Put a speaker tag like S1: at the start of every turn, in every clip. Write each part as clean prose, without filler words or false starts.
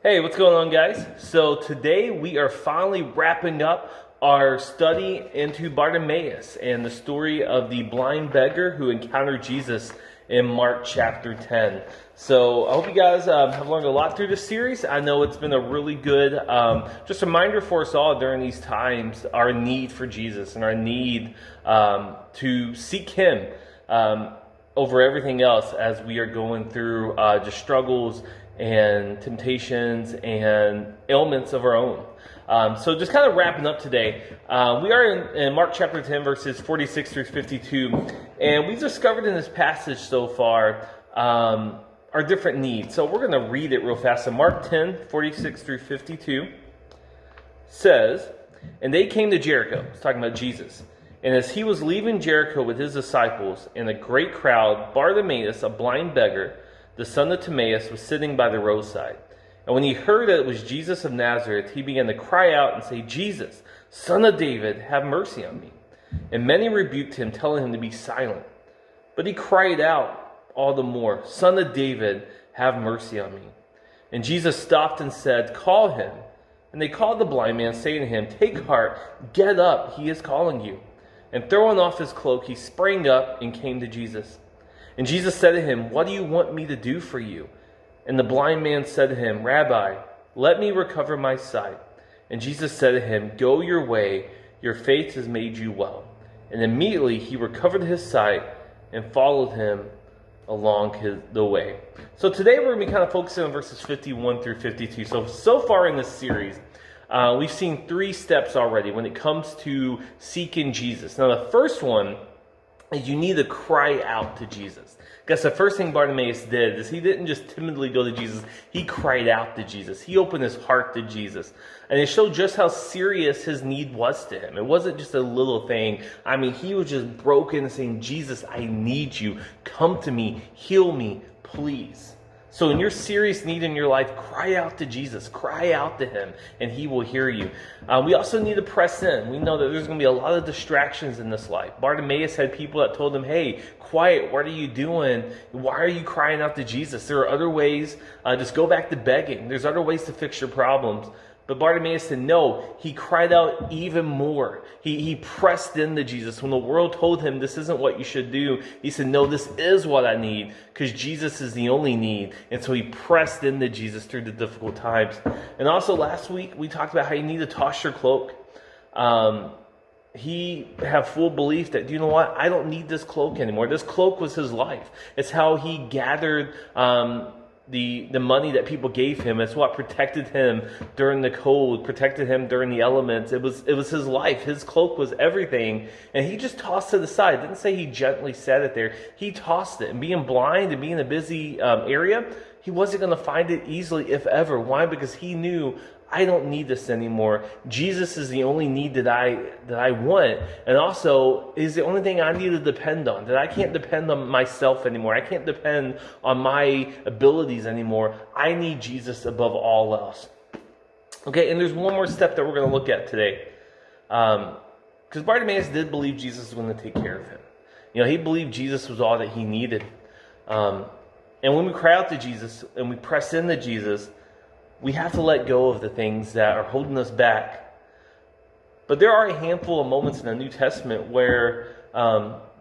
S1: Hey, what's going on, guys? So today we are finally wrapping up our study into Bartimaeus and the story of the blind beggar who encountered Jesus in Mark chapter 10. So I hope you guys have learned a lot through this series. I know it's been a really good just reminder for us all during these times, our need for Jesus and our need to seek Him over everything else as we are going through just struggles and temptations and ailments of our own. So just kind of wrapping up today, we are in Mark chapter 10, verses 46 through 52, and we've discovered in this passage so far our different needs. So we're going to read it real fast. So Mark 10, 46 through 52 says, "And they came to Jericho," it's talking about Jesus, "and as he was leaving Jericho with his disciples and a great crowd, Bartimaeus, a blind beggar, the son of Timaeus, was sitting by the roadside. And when he heard that it was Jesus of Nazareth, he began to cry out and say, 'Jesus, Son of David, have mercy on me.' And many rebuked him, telling him to be silent. But he cried out all the more, 'Son of David, have mercy on me.' And Jesus stopped and said, 'Call him.' And they called the blind man, saying to him, 'Take heart, get up, he is calling you.' And throwing off his cloak, he sprang up and came to Jesus. And Jesus said to him, 'What do you want me to do for you?' And the blind man said to him, 'Rabbi, let me recover my sight.' And Jesus said to him, 'Go your way, your faith has made you well.' And immediately he recovered his sight and followed him along the way." So today we're going to be kind of focusing on verses 51 through 52. So far in this series, we've seen 3 steps already when it comes to seeking Jesus. Now the first one is you need to cry out to Jesus. Because the first thing Bartimaeus did is he didn't just timidly go to Jesus, he cried out to Jesus. He opened his heart to Jesus. And it showed just how serious his need was to him. It wasn't just a little thing. I mean, he was just broken and saying, "Jesus, I need you. Come to me. Heal me, please." So in your serious need in your life, cry out to Jesus. Cry out to him, and he will hear you. We also need to press in. We know that there's going to be a lot of distractions in this life. Bartimaeus had people that told him, "Hey, quiet, what are you doing? Why are you crying out to Jesus? There are other ways. Just go back to begging. There's other ways to fix your problems." But Bartimaeus said no. He cried out even more. He pressed into Jesus. When the world told him this isn't what you should do, he said, "No, this is what I need," because Jesus is the only need. And so he pressed into Jesus through the difficult times. And also last week, we talked about how you need to toss your cloak. He had full belief that, you know what, I don't need this cloak anymore. This cloak was his life. It's how he gathered the money that people gave him. It's what protected him during the cold, protected him during the elements. It was his life. His cloak was everything. And he just tossed it aside. Didn't say he gently set it there. He tossed it. And being blind and being in a busy area, he wasn't going to find it easily, if ever. Why? Because he knew, I don't need this anymore. Jesus is the only need that I want. And also is the only thing I need to depend on. That I can't depend on myself anymore. I can't depend on my abilities anymore. I need Jesus above all else. Okay, and there's one more step that we're going to look at today. Because Bartimaeus did believe Jesus was going to take care of him. You know, he believed Jesus was all that he needed. And when we cry out to Jesus and we press into Jesus, we have to let go of the things that are holding us back. But there are a handful of moments in the New Testament where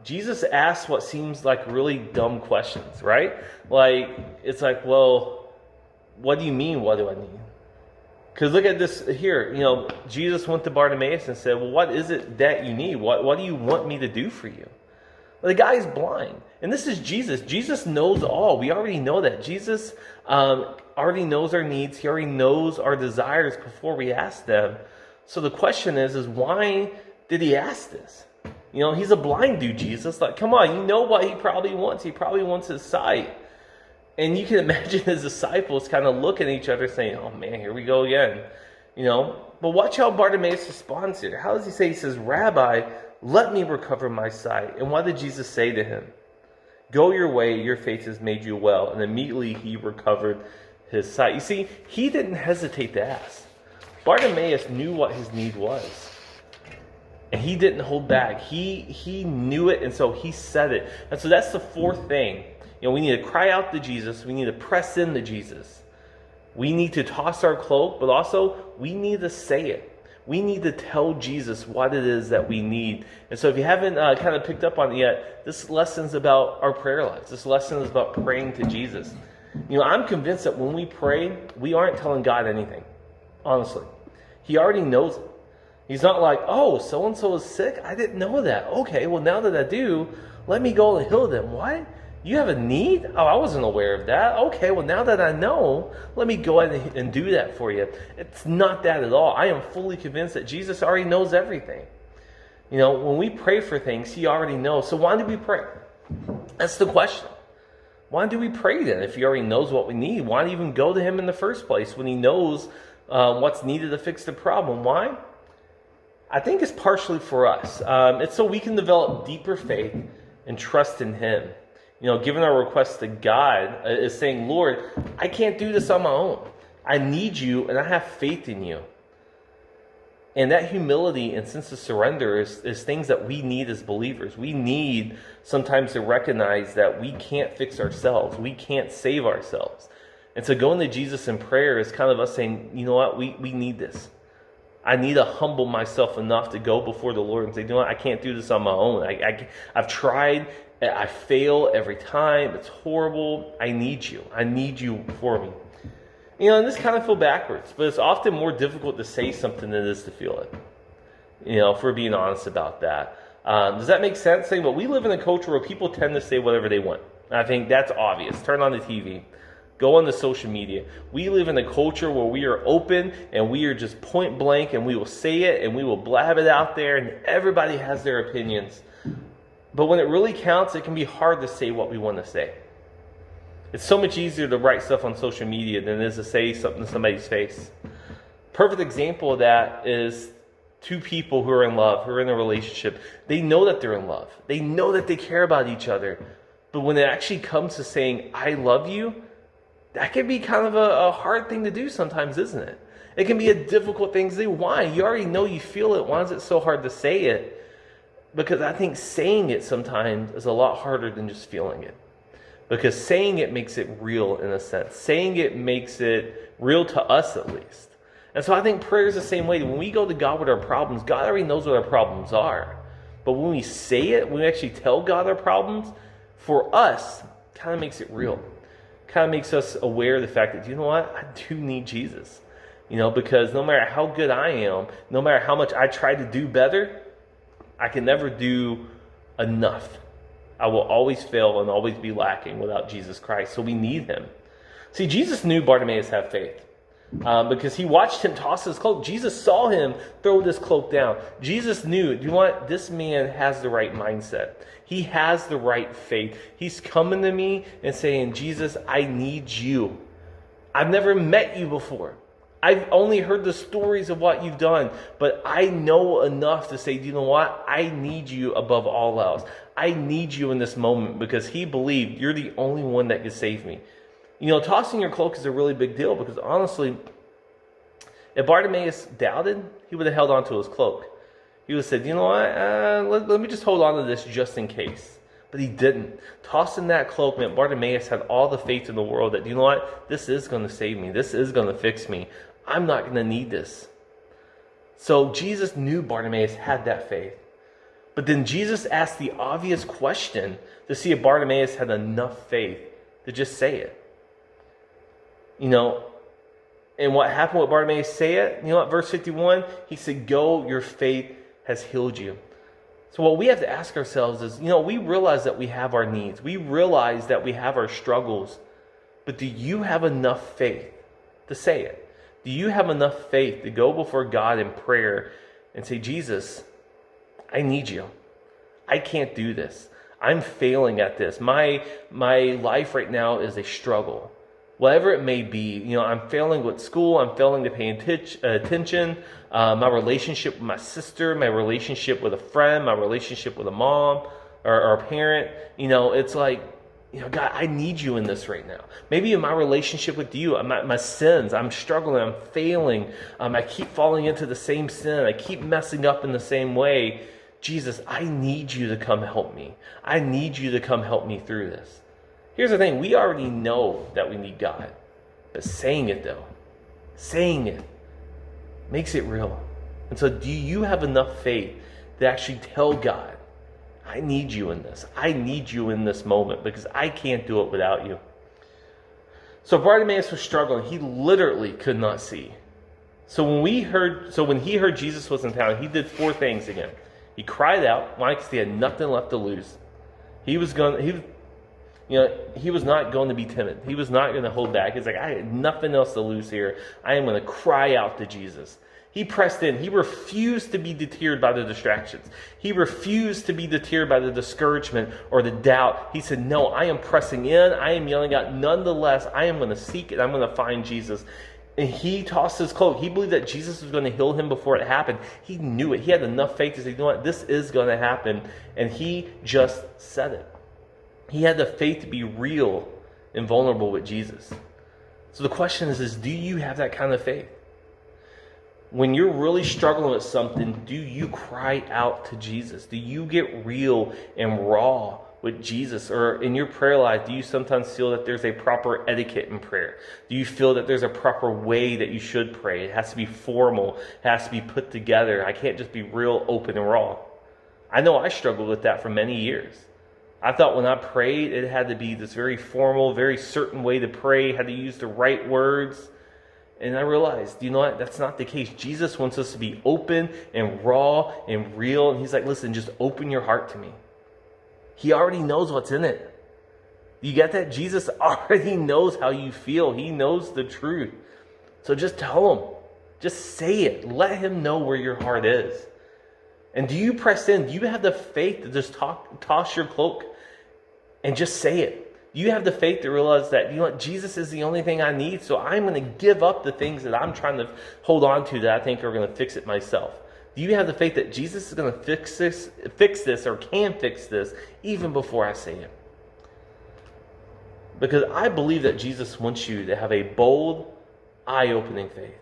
S1: Jesus asks what seems like really dumb questions, right? Like, it's like, well, what do you mean, what do I need? Because look at this here. You know, Jesus went to Bartimaeus and said, well, what is it that you need? What do you want me to do for you? Well, the guy's blind. And this is Jesus. Jesus knows all. We already know that. Jesus already knows our needs. He already knows our desires before we ask them. So the question is why did he ask this? You know, he's a blind dude, Jesus. Like, come on, you know what he probably wants. He probably wants his sight. And you can imagine his disciples kind of looking at each other saying, oh man, here we go again. You know, but watch how Bartimaeus responds here. How does he say? He says, "Rabbi, let me recover my sight." And what did Jesus say to him? "Go your way, your faith has made you well." And immediately he recovered his sight. You see, he didn't hesitate to ask. Bartimaeus knew what his need was. And he didn't hold back. He knew it, and so he said it. And so that's the fourth thing. You know, we need to cry out to Jesus. We need to press into Jesus. We need to toss our cloak, but also we need to say it. We need to tell Jesus what it is that we need. And so if you haven't kind of picked up on it yet, this lesson's about our prayer lives. This lesson is about praying to Jesus. I'm convinced that when we pray, we aren't telling God anything, honestly. He already knows it. He's not like, oh, so-and-so is sick? I didn't know that. Okay, well, now that I do, let me go and heal them. What? You have a need? Oh, I wasn't aware of that. Okay, well, now that I know, let me go ahead and do that for you. It's not that at all. I am fully convinced that Jesus already knows everything. When we pray for things, he already knows. So why do we pray? That's the question. Why do we pray then if he already knows what we need? Why even go to him in the first place when he knows what's needed to fix the problem? Why? I think it's partially for us. It's so we can develop deeper faith and trust in him. Giving our request to God is saying, Lord, I can't do this on my own. I need you and I have faith in you. And that humility and sense of surrender is things that we need as believers. We need sometimes to recognize that we can't fix ourselves. We can't save ourselves. And so going to Jesus in prayer is kind of us saying, you know what, we need this. I need to humble myself enough to go before the Lord and say, you know what, I can't do this on my own. I've tried. I fail every time. It's horrible. I need you. I need you for me. And this kind of feel backwards, but it's often more difficult to say something than it is to feel it. If we're being honest about that. Does that make sense? Saying, well, we live in a culture where people tend to say whatever they want. And I think that's obvious. Turn on the TV. Go on the social media. We live in a culture where we are open and we are just point blank and we will say it and we will blab it out there and everybody has their opinions. But when it really counts, it can be hard to say what we want to say. It's so much easier to write stuff on social media than it is to say something to somebody's face. Perfect example of that is two people who are in love, who are in a relationship. They know that they're in love. They know that they care about each other. But when it actually comes to saying, I love you, that can be kind of a hard thing to do sometimes, isn't it? It can be a difficult thing to do. Why? You already know you feel it. Why is it so hard to say it? Because I think saying it sometimes is a lot harder than just feeling it. Because saying it makes it real in a sense. Saying it makes it real to us at least. And so I think prayer is the same way. When we go to God with our problems, God already knows what our problems are. But when we say it, when we actually tell God our problems, for us, kind of makes it real. Kind of makes us aware of the fact that, you know what, I do need Jesus. Because no matter how good I am, no matter how much I try to do better, I can never do enough. I will always fail and always be lacking without Jesus Christ. So we need him. See, Jesus knew Bartimaeus had faith because he watched him toss his cloak. Jesus saw him throw this cloak down. Jesus knew, you know what? This man has the right mindset. He has the right faith. He's coming to me and saying, Jesus, I need you. I've never met you before. I've only heard the stories of what you've done, but I know enough to say, you know what? I need you above all else. I need you in this moment because he believed you're the only one that can save me. Tossing your cloak is a really big deal because honestly, if Bartimaeus doubted, he would have held on to his cloak. He would have said, you know what? Let me just hold on to this just in case. But he didn't. Tossing that cloak meant Bartimaeus had all the faith in the world that, you know what? This is going to save me. This is going to fix me. I'm not going to need this. So Jesus knew Bartimaeus had that faith. But then Jesus asked the obvious question to see if Bartimaeus had enough faith to just say it. And what happened with Bartimaeus say it? Verse 51, he said, go, your faith has healed you. So what we have to ask ourselves is, we realize that we have our needs. We realize that we have our struggles. But do you have enough faith to say it? Do you have enough faith to go before God in prayer and say, Jesus, I need you. I can't do this. I'm failing at this. My life right now is a struggle. Whatever it may be, I'm failing with school. I'm failing to pay attention. My relationship with my sister, my relationship with a friend, my relationship with a mom or a parent. It's like, God, I need you in this right now. Maybe in my relationship with you, my sins, I'm struggling, I'm failing. I keep falling into the same sin. I keep messing up in the same way. Jesus, I need you to come help me. I need you to come help me through this. Here's the thing. We already know that we need God. But saying it though, saying it makes it real. And so do you have enough faith to actually tell God, I need you in this. I need you in this moment because I can't do it without you. So Bartimaeus was struggling. He literally could not see. So when he heard Jesus was in town, he did 4 things again. He cried out, why? Because he had nothing left to lose. He was not going to be timid. He was not going to hold back. He's like, I had nothing else to lose here. I am going to cry out to Jesus. He pressed in. He refused to be deterred by the distractions. He refused to be deterred by the discouragement or the doubt. He said, no, I am pressing in. I am yelling out. Nonetheless, I am going to seek it. I'm going to find Jesus. And he tossed his cloak. He believed that Jesus was going to heal him before it happened. He knew it. He had enough faith to say, you know what, this is going to happen. And he just said it. He had the faith to be real and vulnerable with Jesus. So the question is do you have that kind of faith? When you're really struggling with something, do you cry out to Jesus? Do you get real and raw with Jesus? Or in your prayer life, do you sometimes feel that there's a proper etiquette in prayer? Do you feel that there's a proper way that you should pray? It has to be formal. It has to be put together. I can't just be real, open, and raw. I know I struggled with that for many years. I thought when I prayed, it had to be this very formal, very certain way to pray, had to use the right words. And I realized, you know what? That's not the case. Jesus wants us to be open and raw and real. And he's like, listen, just open your heart to me. He already knows what's in it. You get that? Jesus already knows how you feel. He knows the truth. So just tell him. Just say it. Let him know where your heart is. And do you press in? Do you have the faith to just toss your cloak and just say it? Do you have the faith to realize that, you know what, Jesus is the only thing I need, so I'm going to give up the things that I'm trying to hold on to that I think are going to fix it myself? Do you have the faith that Jesus is going to fix this or can fix this even before I say it? Because I believe that Jesus wants you to have a bold, eye-opening faith.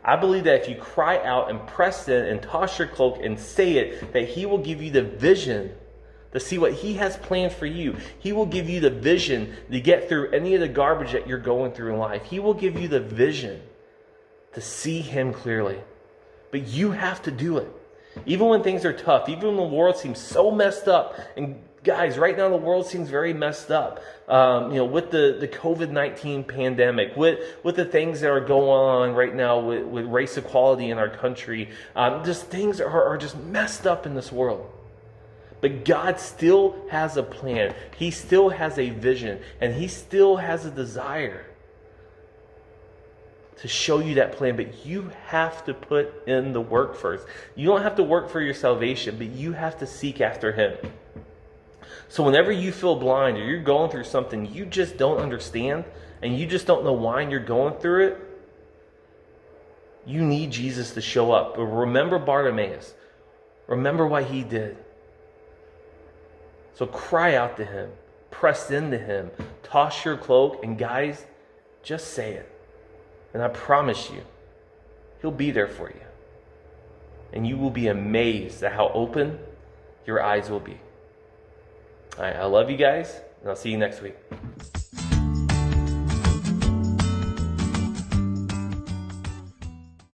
S1: I believe that if you cry out and press in and toss your cloak and say it, that he will give you the vision to see what he has planned for you. He will give you the vision to get through any of the garbage that you're going through in life. He will give you the vision to see him clearly. But you have to do it. Even when things are tough, even when the world seems so messed up. And guys, right now the world seems very messed up. With the COVID-19 pandemic, with the things that are going on right now with race equality in our country. Just things are just messed up in this world. But God still has a plan. He still has a vision. And he still has a desire to show you that plan. But you have to put in the work first. You don't have to work for your salvation, but you have to seek after him. So whenever you feel blind or you're going through something you just don't understand and you just don't know why you're going through it, you need Jesus to show up. But remember Bartimaeus. Remember what he did. So cry out to him, press into him, toss your cloak, and guys, just say it. And I promise you, he'll be there for you. And you will be amazed at how open your eyes will be. All right, I love you guys, and I'll see you next week.